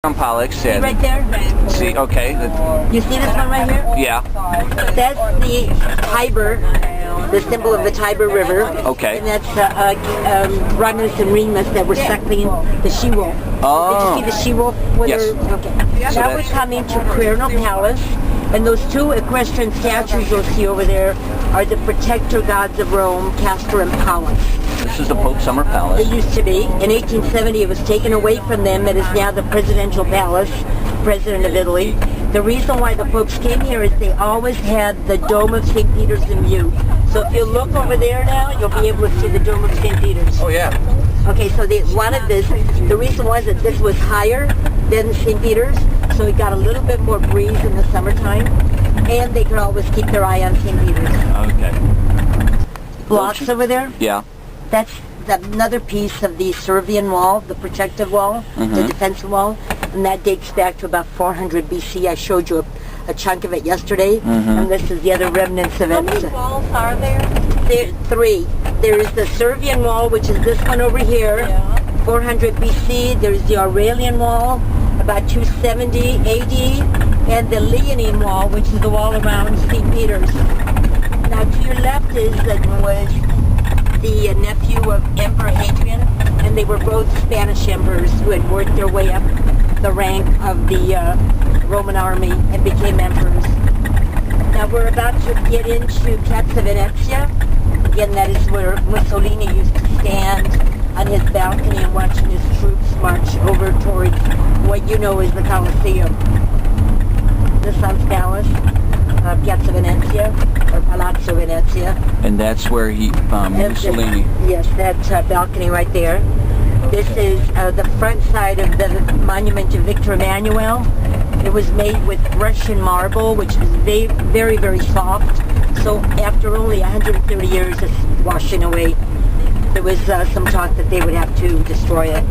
Pollock See said. right there? See, okay. You see this one right here? Yeah. That's the Tiber, the symbol of the Tiber River. Okay. And that's Romulus and Remus that were suckling the she-wolf. Oh. Did you see the she-wolf? Yes. Okay. So Now we're coming to Quirno Palace, and those two equestrian statues you'll see over there are the protector gods of Rome, Castor and Pollux. This is the Pope's Summer Palace. It used to be. In 1870, it was taken away from them. It is now the Presidential Palace, President of Italy. The reason why the popes came here is they always had the Dome of St. Peter's in view. So if you look over there now, you'll be able to see the Dome of St. Peter's. Oh, yeah. Okay, so they wanted this. The reason was that this was higher than St. Peter's, so it got a little bit more breeze in the summertime, and they could always keep their eye on St. Peter's. Okay. Blocks over there? Yeah. That's another piece of the Servian wall, the protective wall, the defensive wall, and that dates back to about 400 BC. I showed you a chunk of it yesterday, and this is the other remnants of it. How many walls are there? There are three. There is the Servian wall, which is this one over here, 400 BC. There's the Aurelian wall, about 270 AD, and the Leonine wall, which is the wall around St. Peter's. Now to your left was the nephew of Emperor Hadrian, and they were both Spanish emperors who had worked their way up the rank of the Roman army and became emperors. Now we're about to get into Piazza Venezia. Again, that is where Mussolini used to stand on his balcony and watching his troops march over towards what you know is the Coliseum. The Sun's Palace, Piazza Venezia, or Palazzo Venezia. And that's where Mussolini. Yes, that balcony right there. This is the front side of the monument to Victor Emmanuel. It was made with Russian marble, which is very, very soft. So after only 130 years, it's washing away. There was some talk that they would have to destroy it.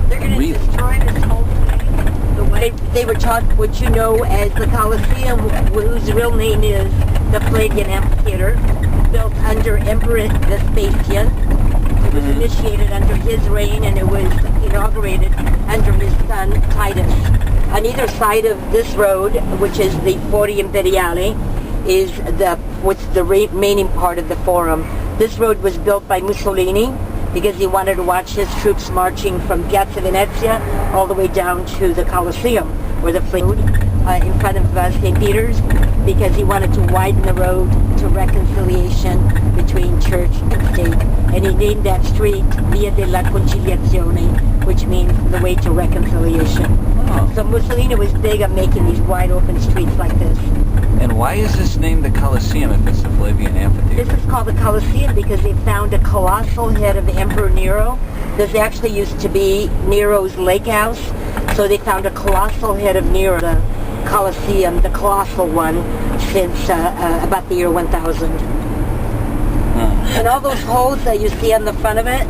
They're going to destroy this whole thing? They were taught what you know as the Coliseum, whose real name is the Palladian Amphitheater, built under Emperor Vespasian. It was initiated under his reign, and it was inaugurated under his son Titus. On either side of this road, which is the Fori Imperiale, is what's the remaining part of the Forum. This road was built by Mussolini because he wanted to watch his troops marching from Piazza Venezia all the way down to the Coliseum, where the fleet in front of St. Peter's, because he wanted to widen the road to reconciliation between church and state. And he named that street Via della Conciliazione, which means the way to reconciliation. Oh. So Mussolini was big on making these wide open streets like this. And why is this named the Coliseum if it's the Flavian Amphitheater? This is called the Coliseum because they found a colossal head of Emperor Nero. This actually used to be Nero's lake house. So they found a colossal head of Nero, the Coliseum, the colossal one, since about the year 1000. And all those holes that you see on the front of it,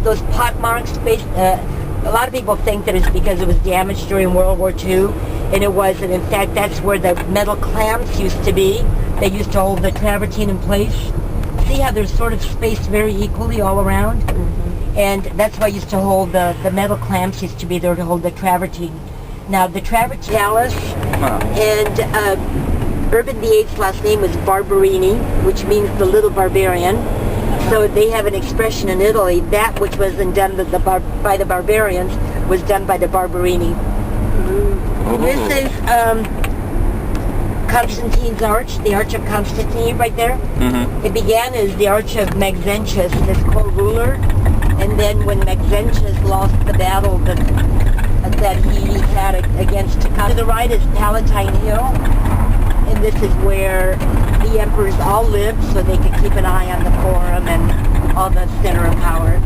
those pot marks, a lot of people think that it's because it was damaged during World War II, and it wasn't. In fact, that's where the metal clamps used to be. They used to hold the travertine in place. See how they're sort of spaced very equally all around? And that's why I used to hold the metal clamps used to be there to hold the travertine. Now the travertine palace, and Urban VIII's last name was Barberini, which means the little barbarian. So they have an expression in Italy, that which wasn't done by the barbarians was done by the Barberini. This is Constantine's Arch, the Arch of Constantine right there. It began as the Arch of Maxentius, this co-ruler, and then when Maxentius lost the battle that he had against Constantine. To the right is Palatine Hill, and this is where the emperors all lived so they could keep an eye on the Forum and all the center of power.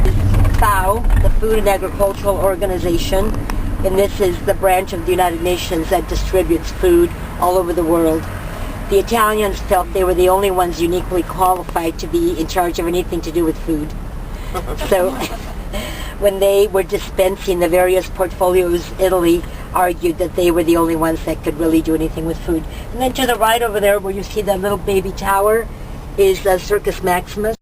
This is FAO, the Food and Agricultural Organization, and this is the branch of the United Nations that distributes food all over the world. The Italians felt they were the only ones uniquely qualified to be in charge of anything to do with food. So when they were dispensing the various portfolios, Italy argued that they were the only ones that could really do anything with food. And then to the right over there where you see that little baby tower is Circus Maximus.